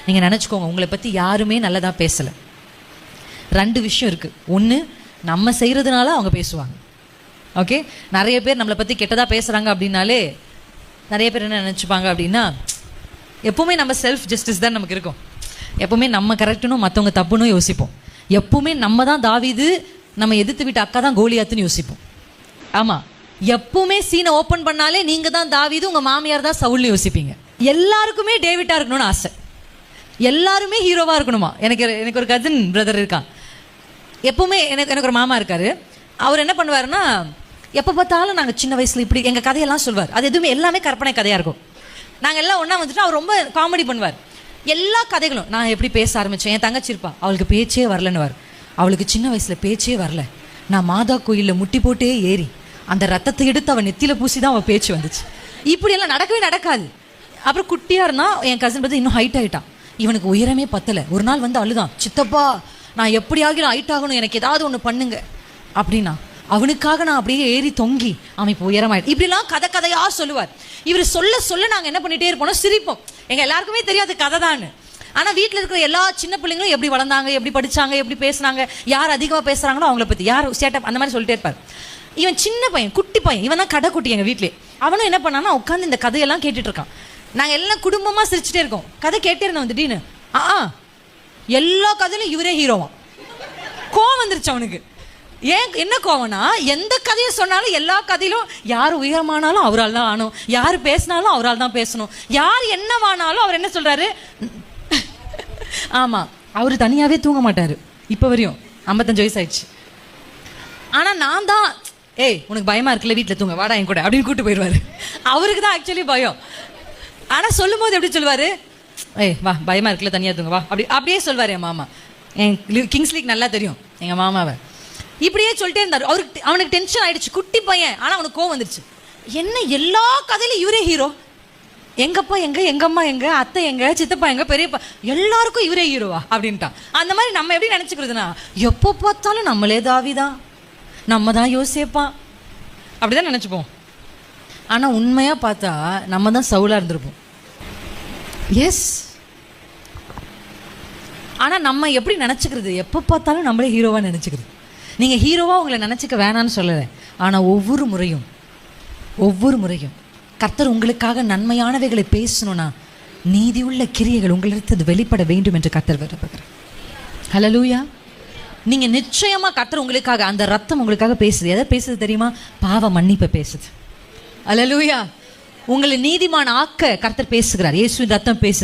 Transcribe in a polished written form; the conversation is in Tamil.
நீங்கள் நினச்சிக்கோங்க, உங்களை பற்றி யாருமே நல்லதாக பேசலை. 2 விஷயம் இருக்குது. ஒன்று, நம்ம செய்கிறதுனால அவங்க பேசுவாங்க. ஓகே, நிறைய பேர் நம்மளை பற்றி கெட்டதாக பேசுகிறாங்க அப்படின்னாலே நிறைய பேர் என்ன நினச்சிப்பாங்க அப்படின்னா, எப்போவுமே நம்ம செல்ஃப் ஜஸ்டிஸ் தான் நமக்கு இருக்கும். எப்போவுமே நம்ம கரெக்டுன்னு மற்றவங்க தப்புன்னு யோசிப்போம். எப்போவுமே நம்ம தான் தாவீது, நம்ம எதிர்த்து விட்ட அக்கா தான் கோலியாத்துன்னு யோசிப்போம். ஆமாம், எப்பவுமே சீனை ஓப்பன் பண்ணாலே நீங்கள் தான் தாவீது, உங்கள் மாமியார் தான் சவுல்னு யோசிப்பீங்க. எல்லாருக்குமே டேவிட்டாக இருக்கணும்னு ஆசை, எல்லாருமே ஹீரோவாக இருக்கணுமா. எனக்கு ஒரு கசின் பிரதர் இருக்கான். எப்பவுமே எனக்கு ஒரு மாமா இருக்காரு. அவர் என்ன பண்ணுவாருன்னா, எப்போ பார்த்தாலும் நாங்கள் சின்ன வயசில் இப்படி எங்கள் கதையெல்லாம் சொல்வார். அது எதுவுமே எல்லாமே கற்பனை கதையாக இருக்கும். நாங்கள் எல்லாம் ஒன்றா வந்துட்டு அவர் ரொம்ப காமெடி பண்ணுவார். எல்லா கதைகளும் நான் எப்படி பேச ஆரம்பித்தேன், என் தங்கச்சி இருப்பா, அவளுக்கு பேச்சே வரலன்னுவார். அவளுக்கு சின்ன வயசில் பேச்சே வரல, நான் மாதா கோயிலில் முட்டி போட்டே ஏறி அந்த ரத்தத்தை எடுத்து அவன் நெத்தியில் பூசி தான் அவள் பேச்சு வந்துச்சு. இப்படியெல்லாம் நடக்கவே நடக்காது. அப்புறம் குட்டியாக இருந்தால் என் கசின் பார்த்து இன்னும் ஹைட் ஆகிட்டான். இவனுக்கு உயரமே பத்தலை. ஒரு நாள் வந்து அழுதான், சித்தப்பா நான் எப்படி ஆகிலும் ஹைட் ஆகணும், எனக்கு ஏதாவது ஒன்று பண்ணுங்க அப்படின்னா. அவனுக்காக நான் அப்படியே ஏறி தொங்கி அவன் இப்போ உயரமாயிட்டு இப்படிலாம் கதையாக சொல்லுவார். இவர் சொல்ல சொல்ல நாங்கள் என்ன பண்ணிகிட்டே இருப்போம், சிரிப்போம். எங்கள் எல்லாருக்குமே தெரியாது கதை தான். ஆனால் வீட்டில் இருக்கிற எல்லா சின்ன பிள்ளைங்களும் எப்படி வளர்ந்தாங்க, எப்படி படித்தாங்க, எப்படி பேசுனாங்க, யார் அதிகமாக பேசுகிறாங்களோ அவங்கள பற்றி, யார் சேட்டப் அந்த மாதிரி சொல்லிட்டே இருப்பார். இவன் சின்ன பையன், குட்டி பையன், இவன் தான் கடை குட்டி எங்கள் வீட்டிலே. அவனும் என்ன பண்ணான்னா உட்காந்து இந்த கதையெல்லாம் கேட்டுட்டு இருக்கான். நாங்கள் எல்லாம் குடும்பமாக சிரிச்சுட்டே இருக்கோம். கதை கேட்டே இருந்தோம். திடீர்னு எல்லா கதையிலும் இவரே ஹீரோவான். கோவம் வந்துருச்சு அவனுக்கு. ஏன் என்ன கோவம்னா, எந்த கதையை சொன்னாலும் எல்லா கதையிலும் யார் உயரமானாலும் அவரால் தான் ஆனும், யார் பேசினாலும் அவரால் தான் பேசணும், யார் என்னவானாலும் அவர் என்ன சொல்கிறாரு. ஆமாம், அவர் தனியாகவே தூங்க மாட்டார் இப்போ வரையும். 55 வயசு ஆயிடுச்சு. ஆனால் நான் தான், ஏய் உனக்கு பயமாக இருக்குல்ல, வீட்டில் தூங்க வாடா என் கூட அப்படின்னு கூப்பிட்டு போயிடுவார். அவருக்கு தான் ஆக்சுவலி பயம். ஆனால் சொல்லும் போது எப்படி சொல்லுவார், ஏய் வா பயமாக இருக்குல்ல தனியாக தூங்க வா அப்படியே சொல்வார். என் மாமா, என் கிங்ஸ் லீக் நல்லா தெரியும் எங்கள் மாமாவை. இப்படியே சொல்லிட்டே இருந்தார். அவனுக்கு டென்ஷன் ஆயிடுச்சு, குட்டி பையன். ஆனால் அவனுக்கு கோவம் வந்துருச்சு. என்ன எல்லா கதையிலும் இவரே ஹீரோ, எங்கப்பா எங்க, எங்கம்மா எங்க, அத்தை எங்க, சித்தப்பா எங்க, பெரியப்பா, எல்லாருக்கும் இவரே ஹீரோவா அப்படின்ட்டான். அந்த மாதிரி நம்ம எப்படி நினச்சிக்கிறதுனா, எப்போ பார்த்தாலும் நம்மளே தாவிதான், நம்ம தான் யோசிப்பான், அப்படிதான் நினச்சிப்போம். ஆனால் உண்மையாக பார்த்தா நம்ம தான் சவுலாக இருந்திருப்போம். எஸ், ஆனால் நம்ம எப்படி நினச்சிக்கிறது, எப்போ பார்த்தாலும் நம்மளே ஹீரோவாக நினச்சிக்கிறது. நீங்கள் ஹீரோவாக உங்களை நினச்சிக்க வேணான்னு சொல்லலை. ஆனால் ஒவ்வொரு முறையும் கர்த்தர் உங்களுக்காக நன்மையானவைகளை பேசணும்னா, நீதியுள்ள கிரியைகள் உங்களிடத்து வெளிப்பட வேண்டும் என்று கர்த்தர் விரும்புகிறார். ஹல்லேலூயா. நீங்கள் நிச்சயமாக கர்த்தர் உங்களுக்காக, அந்த ரத்தம் உங்களுக்காக பேசுது. எதை பேசுது தெரியுமா? பாவ மன்னிப்பை பேசுது. ஹல்லேலூயா. உங்களை நீதிமான் ஆக்க கர்த்தர் பேசுகிறார். இயேசுவின் ரத்தம் பேசுது.